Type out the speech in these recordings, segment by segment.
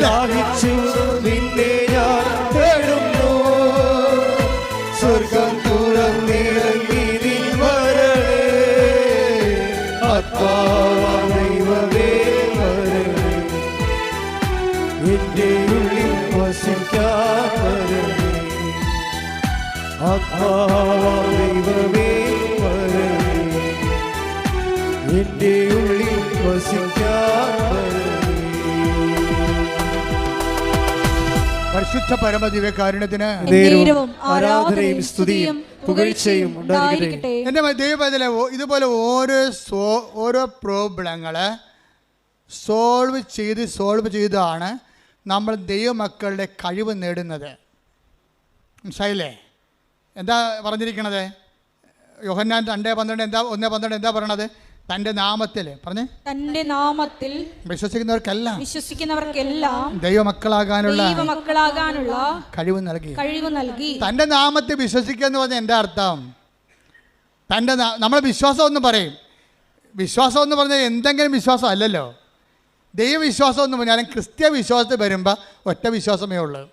ദാഹിച്ചു നിന്നെ ഞാൻ തേടുന്നു. സ്വർഗം തുറന്നിറങ്ങി നീ വരണേ. ആത്മാവാം ദൈവമേ വരണേ. എന്റെ ഉള്ളിൽ വസിക്കാൻ വരണേ. ആത്മാവാം ദൈവമേ വരണേ. എന്റെ ഉള്ളിൽ വസിക്കാൻ വരണേ. പരിശുദ്ധ പരമദിവ്യകാരുണ്യത്തിന് ആരാധനയും സ്തുതിയും പുകഴ്ചയും ഉണ്ടായിരിക്കട്ടെ. എൻ്റെ ദൈവത്തിലെ ഇതുപോലെ ഓരോ പ്രോബ്ലങ്ങള് സോൾവ് ചെയ്താണ് നമ്മൾ ദൈവമക്കളുടെ കഴിവ് നേടുന്നത്. മനസ്സിലായില്ലേ? എന്താ പറഞ്ഞിരിക്കണത്? യോഹന്നാൻ 2:12 എന്താ 1:12 എന്താ പറയണത്? തന്റെ നാമത്തിൽ പറഞ്ഞേ, തന്റെ നാമത്തിൽ വിശ്വസിക്കുന്നവർക്കെല്ലാം ദൈവമക്കളാകാനുള്ള കഴിവ് നൽകി. തന്റെ നാമത്തിൽ വിശ്വസിക്കുക എന്ന് പറഞ്ഞാൽ എന്താ അർത്ഥം? നമ്മളെ വിശ്വാസം എന്ന് പറയും. വിശ്വാസം എന്ന് പറഞ്ഞാൽ എന്തെങ്കിലും വിശ്വാസം അല്ലല്ലോ. ദൈവവിശ്വാസം എന്ന് പറഞ്ഞാലും ക്രിസ്ത്യ വിശ്വാസത്തിൽ വരുമ്പോൾ ഒറ്റ വിശ്വാസമേ ഉള്ളൂ.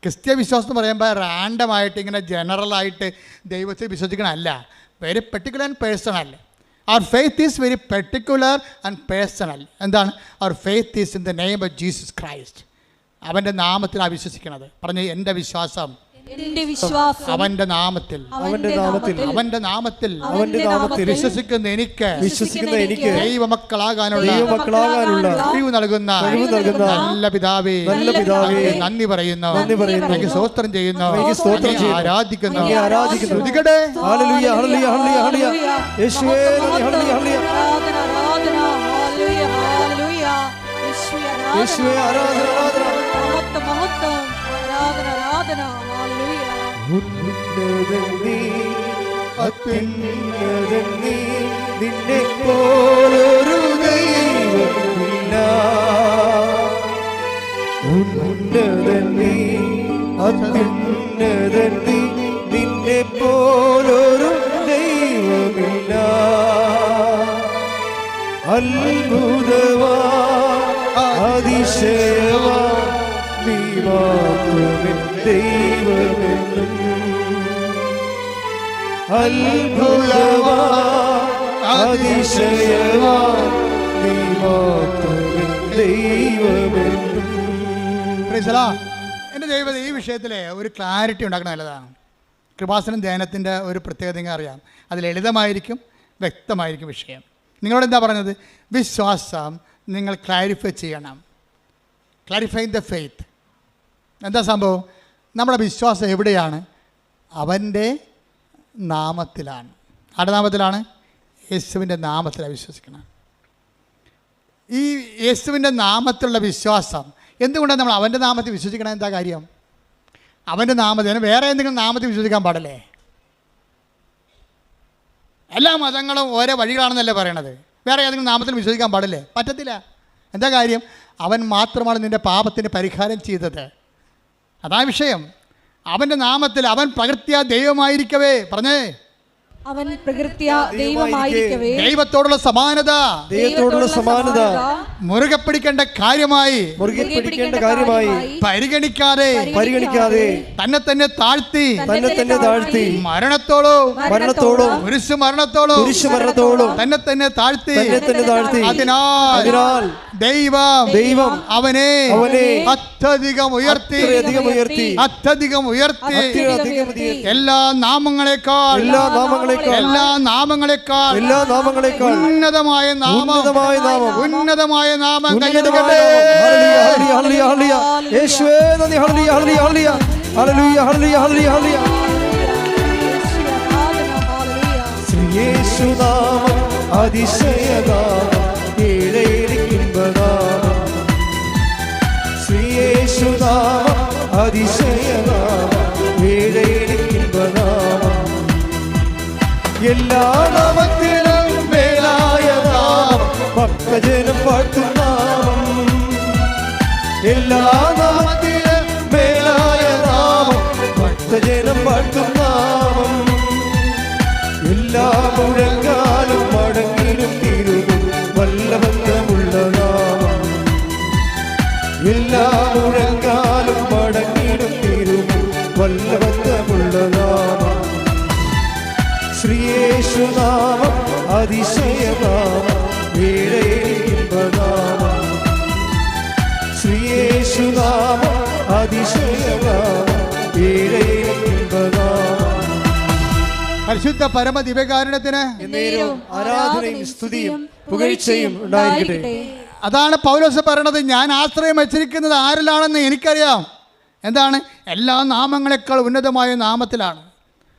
ക്രിസ്ത്യ വിശ്വാസം എന്ന് പറയുമ്പോൾ റാൻഡമായിട്ട് ഇങ്ങനെ ജനറലായിട്ട് ദൈവത്തെ വിശ്വസിക്കണമല്ല. Very particular and personal. Our faith is very particular and personal. എന്താണ്? Our faith is in the name of Jesus Christ. അവൻ്റെ നാമത്തിലാണ് വിശ്വസിക്കുന്നത്. പറഞ്ഞു, എൻ്റെ വിശ്വാസം അവൻ്റെ നാമത്തിൽ വിശ്വസിക്കുന്ന എനിക്ക് ദൈവമക്കളാകാനുള്ള കഴിവ് നൽകുന്ന നല്ല പിതാവേ നന്ദി പറയുന്നു. എനിക്ക് സ്തോത്രം ചെയ്യുന്നു, ആരാധിക്കുന്നു. നിന്നെ പോലൊരു ദൈവമില്ല. ഉന്നതൻ നീ, അത്യുന്നതൻ നീ, നിന്നെ പോലൊരു ദൈവമില്ല. അത്ഭുതവാ അതിശയവാ നീ മാത്രമേ ദൈവമെന്നും. അത്ഭുതവാ അതിശയവാ നീ മാത്രമേ ദൈവമെന്നും. എൻ്റെ ദൈവം ഈ വിഷയത്തിൽ ഒരു ക്ലാരിറ്റി ഉണ്ടാക്കണം നല്ലതാണ്. കൃപാസനം ധ്യാനത്തിൻ്റെ ഒരു പ്രത്യേകത അറിയാം. അത് ലളിതമായിരിക്കും, വ്യക്തമായിരിക്കും വിഷയം. നിങ്ങളോട് എന്താ പറഞ്ഞത്? വിശ്വാസം നിങ്ങൾ ക്ലാരിഫൈ ചെയ്യണം. Clarify the faith. എന്താ സംഭവം? നമ്മുടെ വിശ്വാസം എവിടെയാണ്? അവൻ്റെ നാമത്തിലാണ്. ആരുടെ നാമത്തിലാണ്? യേശുവിൻ്റെ നാമത്തിലാണ് വിശ്വസിക്കണം. ഈ യേശുവിൻ്റെ നാമത്തിലുള്ള വിശ്വാസം എന്തുകൊണ്ടാണ് നമ്മൾ അവൻ്റെ നാമത്തിൽ വിശ്വസിക്കണം? എന്താ കാര്യം? അവൻ്റെ നാമത്തിൽ, വേറെ എന്തെങ്കിലും നാമത്തിൽ വിശ്വസിക്കാൻ പാടില്ലേ? എല്ലാ മതങ്ങളും ഓരോ വഴികളാണെന്നല്ലേ പറയണത്. വേറെ ഏതെങ്കിലും നാമത്തിൽ വിശ്വസിക്കാൻ പാടില്ലേ? പറ്റത്തില്ല. എന്താ കാര്യം? അവൻ മാത്രമാണ് നിൻ്റെ പാപത്തിന് പരിഹാരം ചെയ്തത്. അതാ വിഷയം. അവൻ്റെ നാമത്തിൽ അവൻ പ്രകൃത്യാ ദൈവമായിരിക്കവേ, പറഞ്ഞേ, അവൻ പ്രകൃത്യാ ദൈവമായിരിക്കവേ ദൈവത്തോടുള്ള സമാനത മുറുകെ പിടിക്കേണ്ട കാര്യമായി പരിഗണിക്കാതെ തന്നെ തന്നെ താഴ്ത്തി മരണത്തോളം കുരിശു മരണത്തോളം തന്നെ തന്നെ താഴ്ത്തി. അതിനാൽ ദൈവം അവനെ അത്യധികം ഉയർത്തി എല്ലാ നാമങ്ങളെക്കാൾ ഉന്നതമായ നാമം കൈയെടുക്കട്ടെ. യേശുവേ നന്ദി. ശ്രീയേശുനാമം അതിശയനാമം, ഏഴേരിക്കുംബനാമം. ശ്രീയേശുനാമം അതിശയനാമം, ഏഴേരിക്കുംബനാമം. എല്ലാ നാമത്തിലും മേലായ നാമം, ഭക്തജനം പാട്ടും നാമം. എല്ലാ നാമത്തിലും മേലായ നാമം, ഭക്തജനം പാട്ടും നാമം. എല്ലാ മുഴങ്ങാലും മടങ്ങിലും തീരുന്നു വല്ലഭത്തമുള്ള നാമം. എല്ലാ യേശുനാമം അതിശയനാമം വീഴയിമ്പനാമം ശ്രീയേശുനാമം അതിശയനാമം വീഴയിമ്പനാമം പരിശുദ്ധ പരമ ദിവ്യകാരുണ്യത്തിന് ആരാധനയും സ്തുതിയും പുകഴ്ചയും ഉണ്ടായിരിക്കട്ടെ. അതാണ് പൗലോസ് പറയണത്, ഞാൻ ആശ്രയം വച്ചിരിക്കുന്നത് ആരിലാണെന്ന് എനിക്കറിയാം. എന്താണ്? എല്ലാ നാമങ്ങളെക്കാൾ ഉന്നതമായ നാമത്തിലാണ്.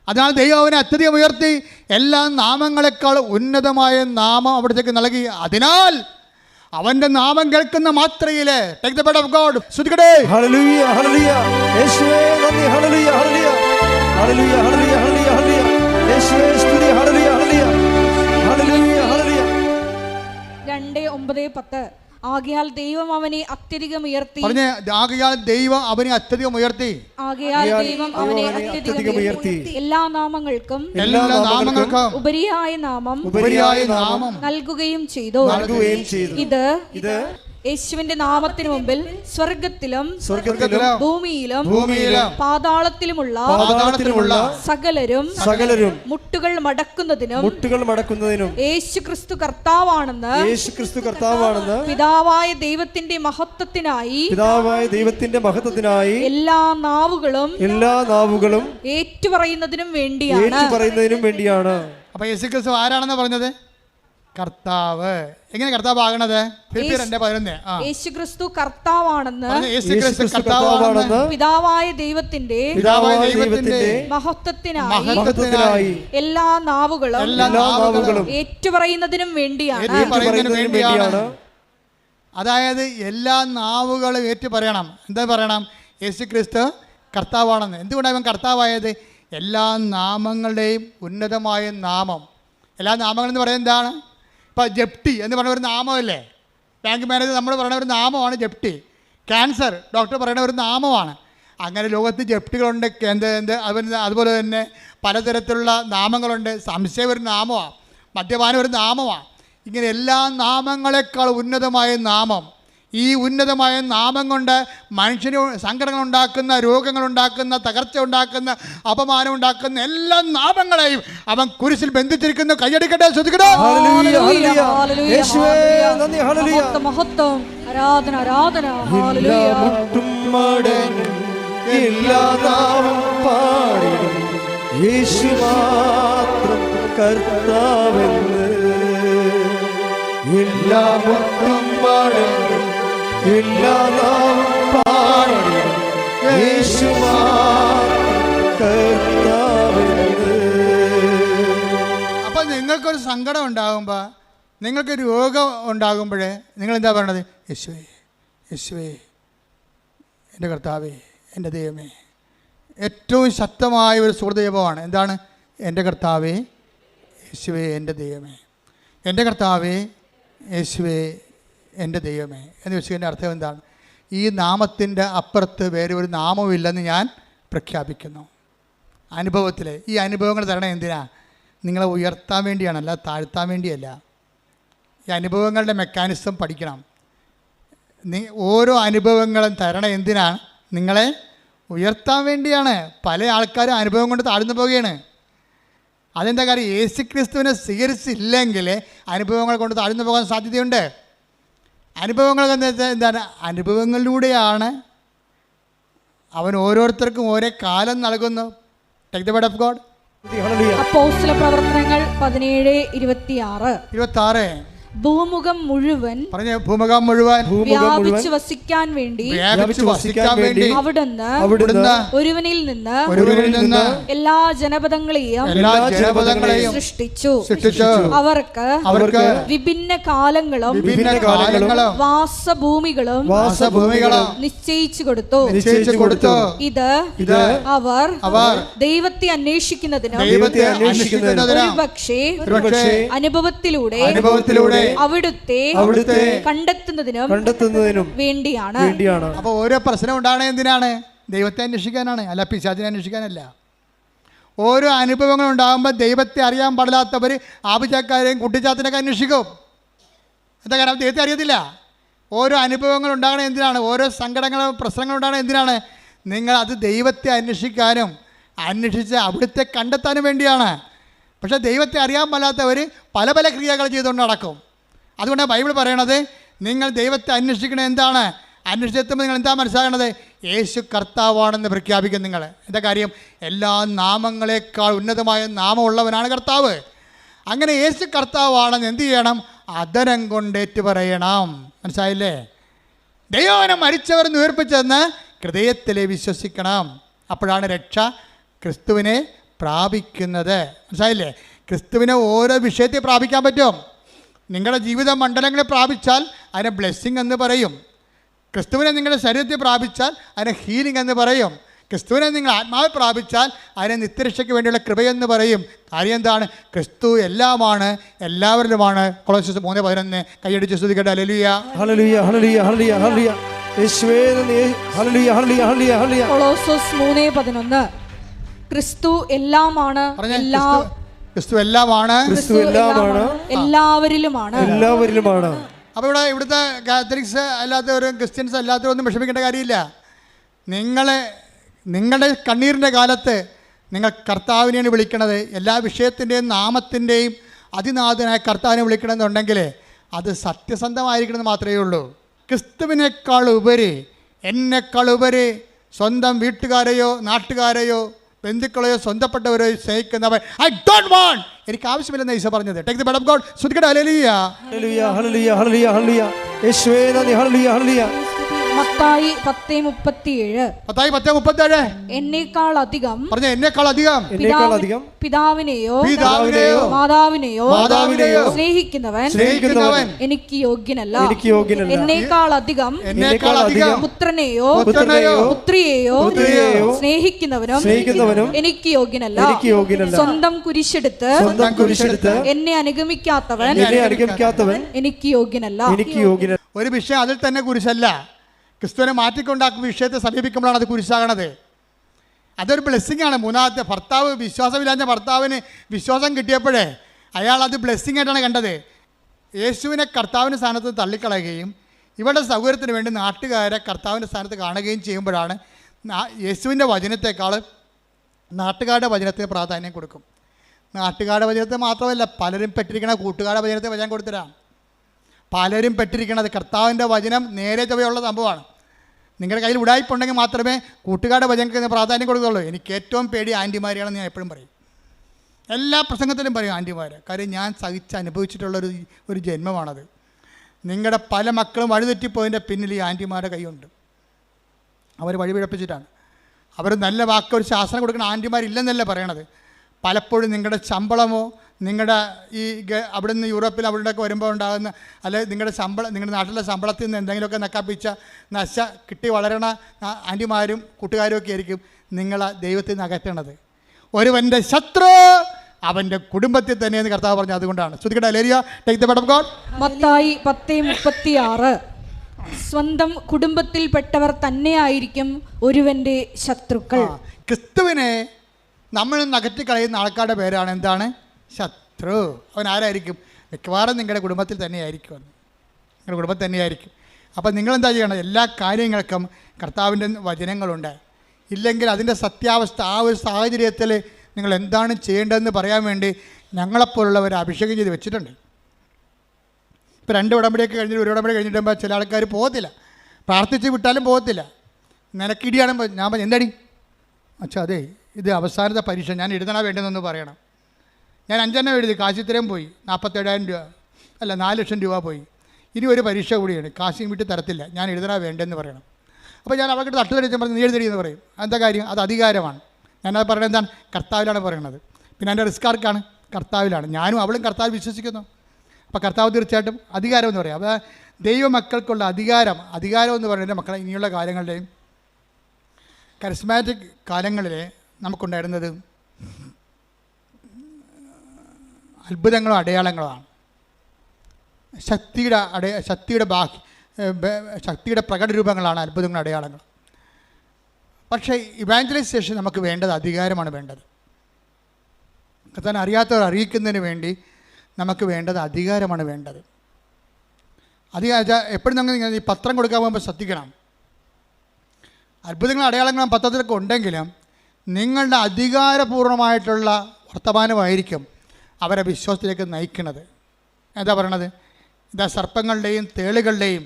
അതിനാൽ ദൈവം അവനെ അത്യധികം ഉയർത്തി എല്ലാ നാമങ്ങളെക്കാൾ ഉന്നതമായ നാമം അവിടത്തേക്ക് നൽകി. അതിനാൽ അവന്റെ നാമം കേൾക്കുന്ന മാത്രയില് take the bread of God സ്തുതിക്കട്ടെ. ഹല്ലേലൂയ ഹല്ലേലൂയ യേശുവേ നന്ദി. ഹല്ലേലൂയ ഹല്ലേലൂയ ഹല്ലേലൂയ ഹല്ലേലൂയ ഹല്ലേലൂയ യേശുവേ സ്തുതി. ഹല്ലേലൂയ ഹല്ലേലൂയ ഹല്ലേലൂയ ഹല്ലേലൂയ. 2:9-10 ആകയാൽ ദൈവം അവനെ അത്യധികം ഉയർത്തി. പറഞ്ഞേ, ആകയാൽ ദൈവം അവനെ അത്യധികം ഉയർത്തി. ആകയാൽ ദൈവം അവനെ അത്യധികം ഉയർത്തി എല്ലാ നാമങ്ങൾക്കും ഉപരിയായ നാമം നൽകുകയും ചെയ്തു. ഇത് യേശുവിന്റെ നാമത്തിന് മുമ്പിൽ സ്വർഗത്തിലും ഭൂമിയിലും പാതാളത്തിലുമുള്ള സകലരും മുട്ടുകൾ മടക്കുന്നതിനും യേശുക്രിസ്തു കർത്താവാണെന്ന് പിതാവായ ദൈവത്തിന്റെ മഹത്വത്തിനായി എല്ലാ നാവുകളും ഏറ്റുപറയുന്നതിനും വേണ്ടിയാണ്. അപ്പൊ യേശുക്രിസ്തു ആരാണെന്ന് പറഞ്ഞത്? കർത്താവ്. എങ്ങനെ കർത്താവ് ആകണത്? യേശുക്രിസ്തു കർത്താവാണെന്ന് പിതാവായ ദൈവത്തിന്റെ മഹത്വത്തിനായി എല്ലാ നാവുകളും ഏറ്റുപറയുന്നതിനും വേണ്ടിയാണ്. അതായത് എല്ലാ നാവുകളും ഏറ്റു പറയണം. എന്താ പറയണം? യേശുക്രിസ്തു കർത്താവാണെന്ന്. എന്തുകൊണ്ടാണ് അവൻ കർത്താവായത്? എല്ലാ നാമങ്ങളുടെയും ഉന്നതമായ നാമം. എല്ലാ നാമങ്ങളെന്ന് പറയുന്നത് എന്താണ്? ഇപ്പോൾ ജപ്തി എന്ന് പറയുന്ന ഒരു നാമമല്ലേ? ബാങ്ക് മാനേജർ നമ്മൾ പറയുന്ന ഒരു നാമമാണ് ജപ്തി. ക്യാൻസർ ഡോക്ടർ പറയുന്ന ഒരു നാമമാണ്. അങ്ങനെ ലോകത്ത് ജപ്തികളുണ്ട്. അതുപോലെ തന്നെ പലതരത്തിലുള്ള നാമങ്ങളുണ്ട്. സംശയം ഒരു നാമമാണ്, മദ്യപാനം ഒരു നാമമാണ്. ഇങ്ങനെ എല്ലാ നാമങ്ങളെക്കാൾ ഉന്നതമായ നാമം. ഈ ഉന്നതമായ നാമം കൊണ്ട് മനുഷ്യന് സങ്കടങ്ങളുണ്ടാക്കുന്ന, രോഗങ്ങളുണ്ടാക്കുന്ന, തകർച്ച ഉണ്ടാക്കുന്ന, അപമാനം ഉണ്ടാക്കുന്ന എല്ലാ നാമങ്ങളെയും അവൻ കുരിശിൽ ബന്ധിച്ചിരിക്കുന്നു. കൈയടിക്കട്ടെ, ശ്രദ്ധിക്കട്ടെ. അപ്പൊ നിങ്ങൾക്കൊരു സങ്കടം ഉണ്ടാകുമ്പോൾ, നിങ്ങൾക്ക് രോഗം ഉണ്ടാകുമ്പോൾ നിങ്ങൾ എന്താ പറയണത്? യേശുവേ, യേശുവേ, എൻ്റെ കർത്താവേ, എൻ്റെ ദൈവമേ. ഏറ്റവും ശക്തമായ ഒരു സുഹൃദൈവമാണ്. എന്താണ്? എൻ്റെ കർത്താവേ, യേശുവേ, എൻ്റെ ദൈവമേ. എൻ്റെ കർത്താവേ, യേശുവേ, എൻ്റെ ദൈവമേ എന്ന് വെച്ചതിൻ്റെ അർത്ഥം എന്താണ്? ഈ നാമത്തിൻ്റെ അപ്പുറത്ത് വേറെ ഒരു നാമമില്ലെന്ന് ഞാൻ പ്രഖ്യാപിക്കുന്നു. അനുഭവത്തിൽ ഈ അനുഭവങ്ങൾ തരണം എന്തിനാ? നിങ്ങളെ ഉയർത്താൻ വേണ്ടിയാണ്, അല്ല താഴ്ത്താൻ വേണ്ടിയല്ല. ഈ അനുഭവങ്ങളുടെ മെക്കാനിസം പഠിക്കണം. ഓരോ അനുഭവങ്ങളും തരണം എന്തിനാണ്? നിങ്ങളെ ഉയർത്താൻ വേണ്ടിയാണ്. പല ആൾക്കാരും അനുഭവം കൊണ്ട് താഴ്ന്നു പോവുകയാണ്. അതെന്താ കാര്യം? യേശുക്രിസ്തുവിനെ സ്വീകരിച്ചില്ലെങ്കിൽ അനുഭവങ്ങൾ കൊണ്ട് താഴ്ന്നു പോകാൻ സാധ്യതയുണ്ട്. അനുഭവങ്ങൾ എന്താണ്? അനുഭവങ്ങളിലൂടെയാണ് അവൻ ഓരോരുത്തർക്കും ഓരോ കാലം നൽകുന്നു. Take the word of God. അപ്പോസ്തലപ്രവർത്തനങ്ങൾ 17:26 ഭൂമുഖം മുഴുവൻ വ്യാപിച്ചു വസിക്കാൻ വേണ്ടി അവിടുന്ന് ഒരുവനിൽ നിന്ന് എല്ലാ ജനപദങ്ങളെയും സൃഷ്ടിച്ചു. അവർക്ക് വിഭിന്ന കാലങ്ങളും വാസഭൂമികളും നിശ്ചയിച്ചു കൊടുത്തു. ഇത് അവർ ദൈവത്തെ അന്വേഷിക്കുന്നതിനും ഒരുപക്ഷേ അനുഭവത്തിലൂടെ അവിടുത്തെ കണ്ടെത്തുന്നതിനും വേണ്ടിയാണ്. അപ്പോൾ ഓരോ പ്രശ്നം ഉണ്ടാകണേ എന്തിനാണ്? ദൈവത്തെ അന്വേഷിക്കാനാണ്, അല്ല പിശാചിനെ അന്വേഷിക്കാനല്ല. ഓരോ അനുഭവങ്ങൾ ഉണ്ടാകുമ്പോൾ ദൈവത്തെ അറിയാൻ പാടില്ലാത്തവർ ആഭിചാക്കാരെയും കുട്ടിച്ചാത്തിനൊക്കെ അന്വേഷിക്കും. എന്താ കാരണം? ദൈവത്തെ അറിയത്തില്ല. ഓരോ അനുഭവങ്ങൾ ഉണ്ടാകണേ എന്തിനാണ്? ഓരോ സങ്കടങ്ങളും പ്രശ്നങ്ങളും ഉണ്ടാകണേ എന്തിനാണ്? നിങ്ങൾ അത് ദൈവത്തെ അന്വേഷിക്കാനും അന്വേഷിച്ച് അവിടുത്തെ കണ്ടെത്താനും വേണ്ടിയാണ്. പക്ഷേ ദൈവത്തെ അറിയാൻ പാലാത്തവർ പല പല ക്രിയകൾ ചെയ്തുകൊണ്ട് നടക്കും. അതുകൊണ്ടാണ് ബൈബിൾ പറയണത്, നിങ്ങൾ ദൈവത്തെ അന്വേഷിക്കണത് എന്താണ്? അന്വേഷിച്ചെത്തുമ്പോൾ നിങ്ങൾ എന്താ മനസ്സിലാകണത്? യേശു കർത്താവാണെന്ന് പ്രഖ്യാപിക്കും. നിങ്ങൾ എന്താ കാര്യം? എല്ലാ നാമങ്ങളെക്കാൾ ഉന്നതമായ നാമമുള്ളവനാണ് കർത്താവ്. അങ്ങനെ യേശു കർത്താവാണെന്ന് എന്ത് ചെയ്യണം? അധരം കൊണ്ട് ഏറ്റുപറയണം. മനസ്സിലായില്ലേ? ദൈവവനെ മരിച്ചവർ ഉയർപ്പിച്ചെന്ന് ഹൃദയത്തിൽ വിശ്വസിക്കണം. അപ്പോഴാണ് രക്ഷ ക്രിസ്തുവിനെ പ്രാപിക്കുന്നത്. മനസ്സിലായില്ലേ? ക്രിസ്തുവിനെ ഓരോ വിഷയത്തെ പ്രാപിക്കാൻ പറ്റും. നിങ്ങളുടെ ജീവിത മണ്ഡലങ്ങളെ പ്രാപിച്ചാൽ അതിനെ ബ്ലെസ്സിങ് എന്ന് പറയും. ക്രിസ്തുവിനെ നിങ്ങളുടെ ശരീരത്തിൽ പ്രാപിച്ചാൽ അതിനെ ഹീലിംഗ് എന്ന് പറയും. ക്രിസ്തുവിനെ നിങ്ങൾ ആത്മാവിൽ പ്രാപിച്ചാൽ അതിനെ നിത്യരക്ഷയ്ക്ക് വേണ്ടിയുള്ള കൃപയെന്ന് പറയും. കാര്യം എന്താണ്? ക്രിസ്തു എല്ലാമാണ്, എല്ലാവരിലുമാണ്. കൊളോസ്യസ് 3:11 കൈയടിച്ച് സ്തുതിക്കട്ടെ. ഹല്ലേലൂയ, ഹല്ലേലൂയ, ഹല്ലേലൂയ, ഹല്ലേലൂയ, ഹല്ലേലൂയ. യേശുവേ നന്ദി. ഹല്ലേലൂയ, ഹല്ലേലൂയ, ഹല്ലേലൂയ, ഹല്ലേലൂയ. കൊളോസ്സോസ് 3:11 ക്രിസ്തു എല്ലാമാണ്, ക്രിസ്തു എല്ലാമാണ്, ക്രിസ്തു എല്ലാമാണ്, എല്ലാവരിലുമാണ്, എല്ലാവരിലുമാണ്. അപ്പോൾ ഇവിടുത്തെ കാത്തലിക്സ് അല്ലാത്തവരും ക്രിസ്ത്യൻസ് അല്ലാത്തവരും ഒന്നും വിഷമിക്കേണ്ട കാര്യമില്ല. നിങ്ങളുടെ കണ്ണീരിൻ്റെ കാലത്ത് നിങ്ങൾ കർത്താവിനെയാണ് വിളിക്കണത്. എല്ലാ വിഷയത്തിൻ്റെയും നാമത്തിൻ്റെയും അതിനാഥനായ കർത്താവിനെ വിളിക്കണമെന്നുണ്ടെങ്കിൽ അത് സത്യസന്ധമായിരിക്കണമെന്ന് മാത്രമേ ഉള്ളൂ. ക്രിസ്തുവിനേക്കാൾ ഉപരി, എന്നെക്കാൾ ഉപരി സ്വന്തം വീട്ടുകാരെയോ നാട്ടുകാരെയോ ബന്ധുക്കളെയോ സ്വന്തപ്പെട്ടവരോ സ്നേഹിക്കുന്നവർ ഐ ഡോണ്ട് വാണ്ട്, എനിക്ക് ആവശ്യമില്ലെന്ന് ഈശോ പറഞ്ഞത്. Take the blood of God. സ്തുതിക്കട്ടെ. ഹല്ലേലൂയ, ഹല്ലേലൂയ, ഹല്ലേലൂയ, ഹല്ലേലൂയ, ഹല്ലേലൂയ. യേശുവേ നന്ദി. ഹല്ലേലൂയ, ഹല്ലേലൂയ. മത്തായി 10:37 മത്തായി 10:37 എന്നേക്കാൾ അധികം, പറഞ്ഞ എന്നേക്കാൾ അധികം പിതാവിനെയോ മാതാവിനെയോ സ്നേഹിക്കുന്നവൻ എനിക്ക് യോഗ്യനല്ല. എന്നേക്കാൾ അധികം പുത്രനെയോ പുത്രിയെയോ സ്നേഹിക്കുന്നവനും എനിക്ക് യോഗ്യനല്ല. സ്വന്തം കുരിശെടുത്ത് എന്നെ അനുഗമിക്കാത്തവൻ എനിക്ക് യോഗ്യനല്ല. ഒരു വിഷയം അതിൽ തന്നെ കുരിശല്ല. ക്രിസ്തുവിനെ മാറ്റിക്കൊണ്ടാക്കുന്ന വിഷയത്തെ സമീപിക്കുമ്പോഴാണ് അത് കുരിശാകണത്. അതൊരു ബ്ലെസ്സിങ് ആണ്. മൂന്നാമത്തെ ഭർത്താവ്, വിശ്വാസമില്ലാത്ത ഭർത്താവിന് വിശ്വാസം കിട്ടിയപ്പോഴേ അയാൾ അത് ബ്ലെസ്സിങ് ആയിട്ടാണ് കണ്ടത്. യേശുവിനെ കർത്താവിൻ്റെ സ്ഥാനത്ത് തള്ളിക്കളയുകയും ഇവരുടെ സൗകര്യത്തിന് വേണ്ടി നാട്ടുകാരെ കർത്താവിൻ്റെ സ്ഥാനത്ത് കാണുകയും ചെയ്യുമ്പോഴാണ് യേശുവിൻ്റെ വചനത്തെക്കാൾ നാട്ടുകാരുടെ വചനത്തിന് പ്രാധാന്യം കൊടുക്കും. നാട്ടുകാരുടെ വചനത്തെ മാത്രമല്ല, പലരും പെട്ടിരിക്കണ കൂട്ടുകാരുടെ വചനത്തെ വചനം കൊടുത്തരാം. പലരും പെട്ടിരിക്കണത് കർത്താവിൻ്റെ വചനം നേരെ ചൊവ്വയുള്ള സംഭവമാണ്. നിങ്ങളുടെ കയ്യിൽ ഉടായ്പുണ്ടെങ്കിൽ മാത്രമേ കൂട്ടുകാരുടെ വചനത്തിന് പ്രാധാന്യം കൊടുക്കുള്ളൂ. എനിക്ക് ഏറ്റവും പേടി ആൻറ്റിമാരെയാണെന്ന് ഞാൻ എപ്പോഴും പറയും. എല്ലാ പ്രസംഗത്തിലും പറയും ആൻറ്റിമാർ. കാര്യം ഞാൻ അനുഭവിച്ചിട്ടുള്ളൊരു ജന്മമാണത്. നിങ്ങളുടെ പല മക്കളും വഴിതെറ്റിപ്പോയതിൻ്റെ പിന്നിൽ ഈ ആൻറ്റിമാരുടെ കൈയുണ്ട്. അവർ വഴിപിഴപ്പിച്ചിട്ടാണ്. അവർ നല്ല വാക്ക് ഒരു ശാസനം കൊടുക്കുന്ന ആൻറ്റിമാരില്ലെന്നല്ല പറയണത്. പലപ്പോഴും നിങ്ങളുടെ ശമ്പളമോ നിങ്ങളുടെ അവിടെ നിന്ന് യൂറോപ്പിൽ അവിടെയൊക്കെ വരുമ്പോൾ ഉണ്ടാകുന്ന അല്ലെങ്കിൽ നിങ്ങളുടെ നാട്ടിലെ ശമ്പളത്തിൽ നിന്ന് എന്തെങ്കിലുമൊക്കെ നക്കാപ്പിച്ച കിട്ടി വളരണ ആൻറ്റിമാരും കൂട്ടുകാരും ഒക്കെ ആയിരിക്കും നിങ്ങളെ ദൈവത്തിൽ നിന്ന് അകറ്റണത്. ഒരുവൻ്റെ ശത്രു അവൻ്റെ കുടുംബത്തിൽ തന്നെയെന്ന് കർത്താവ് പറഞ്ഞു. അതുകൊണ്ടാണ്. ശ്രുതിക്കട്ടെ. ഹല്ലേലൂയ. Take the blood of God. മത്തായി 10:36 സ്വന്തം കുടുംബത്തിൽപ്പെട്ടവർ തന്നെയായിരിക്കും ഒരുവൻ്റെ ശത്രുക്കൾ. ക്രിസ്തുവിനെ നമ്മൾ അകറ്റിക്കളയുന്ന ആൾക്കാരുടെ പേരാണ് എന്താണ്? ശത്രു. അവൻ ആരായിരിക്കും? മിക്കവാറും നിങ്ങളുടെ കുടുംബത്തിൽ തന്നെയായിരിക്കും. നിങ്ങളുടെ കുടുംബത്തിൽ തന്നെയായിരിക്കും. അപ്പം നിങ്ങളെന്താ ചെയ്യണം? എല്ലാ കാര്യങ്ങൾക്കും കർത്താവിൻ്റെ വചനങ്ങളുണ്ട്. ഇല്ലെങ്കിൽ അതിൻ്റെ സത്യാവസ്ഥ, ആ ഒരു സാഹചര്യത്തിൽ നിങ്ങൾ എന്താണ് ചെയ്യേണ്ടതെന്ന് പറയാൻ വേണ്ടി ഞങ്ങളെപ്പോലുള്ളവർ അഭിഷേകം ചെയ്ത് വെച്ചിട്ടുണ്ട്. ഇപ്പോൾ 2 ഉടമ്പടിയൊക്കെ കഴിഞ്ഞിട്ട് 1 ഉടമ്പടി കഴിഞ്ഞിട്ടുമ്പോൾ ചില ആൾക്കാർ പോകത്തില്ല. പ്രാർത്ഥിച്ച് വിട്ടാലും പോകത്തില്ല. നിനക്കിടിയാണെങ്കിൽ ഞാൻ പറഞ്ഞു എന്തടി അച്ഛാ, അതെ ഇത് അവസാനത്തെ പരീക്ഷ, ഞാൻ എഴുതണ വേണ്ടെന്നൊന്ന് പറയണം. ഞാൻ 5 എണ്ണം എഴുതി, കാശ് ഇത്രയും പോയി, 47,000 രൂപ അല്ല 4 ലക്ഷം രൂപ പോയി. ഇനി ഒരു പരീക്ഷ കൂടിയാണ്, കാശ് വീട്ടിൽ തരത്തില്ല, ഞാൻ എഴുതണ വേണ്ടെന്ന് പറയണം. അപ്പോൾ ഞാൻ അവർക്ക് തട്ടുതടിച്ച് പറഞ്ഞ് നീ എഴുതടിയെന്ന് പറയും. എന്താ കാര്യം? അത് അധികാരമാണ്. ഞാനത് പറയുന്നത് എന്താണ്? കർത്താവിലാണ് പറയണത്. പിന്നെ എൻ്റെ റിസ്ക് ആർക്കാണ്? കർത്താവിലാണ്. ഞാനും അവളും കർത്താവ് വിശ്വസിക്കുന്നു. അപ്പോൾ കർത്താവ് തീർച്ചയായിട്ടും അധികാരം എന്ന് പറയാം. അപ്പോൾ ദൈവമക്കൾക്കുള്ള അധികാരം എന്ന് പറയുന്നത് മക്കളെ ഇനിയുള്ള കാലങ്ങളുടെയും കരിസ്മാറ്റിക് കാലങ്ങളിൽ നമുക്കുണ്ടായിരുന്നത് അത്ഭുതങ്ങളും അടയാളങ്ങളുമാണ്. ശക്തിയുടെ പ്രകടരൂപങ്ങളാണ് അത്ഭുതങ്ങളും അടയാളങ്ങളും. പക്ഷേ ഇവാഞ്ചലൈസേഷൻ നമുക്ക് വേണ്ടത് അധികാരമാണ് വേണ്ടത്. കർത്താവിനെ അറിയാത്തവർ അറിയിക്കുന്നതിന് വേണ്ടി നമുക്ക് വേണ്ടത് അധികാരമാണ് വേണ്ടത്. എപ്പോഴും നമ്മൾ ഈ പത്രം കൊടുക്കാൻ പോകുമ്പോൾ ശ്രദ്ധിക്കണം. അത്ഭുതങ്ങളും അടയാളങ്ങളും പത്രത്തിലൊക്കെ ഉണ്ടെങ്കിലും നിങ്ങളുടെ അധികാരപൂർണമായിട്ടുള്ള വർത്തമാനമായിരിക്കും അവരെ വിശ്വാസത്തിലേക്ക് നയിക്കുന്നത്. എന്താ പറയണത്? ഇതാ സർപ്പങ്ങളുടെയും തേളുകളുടെയും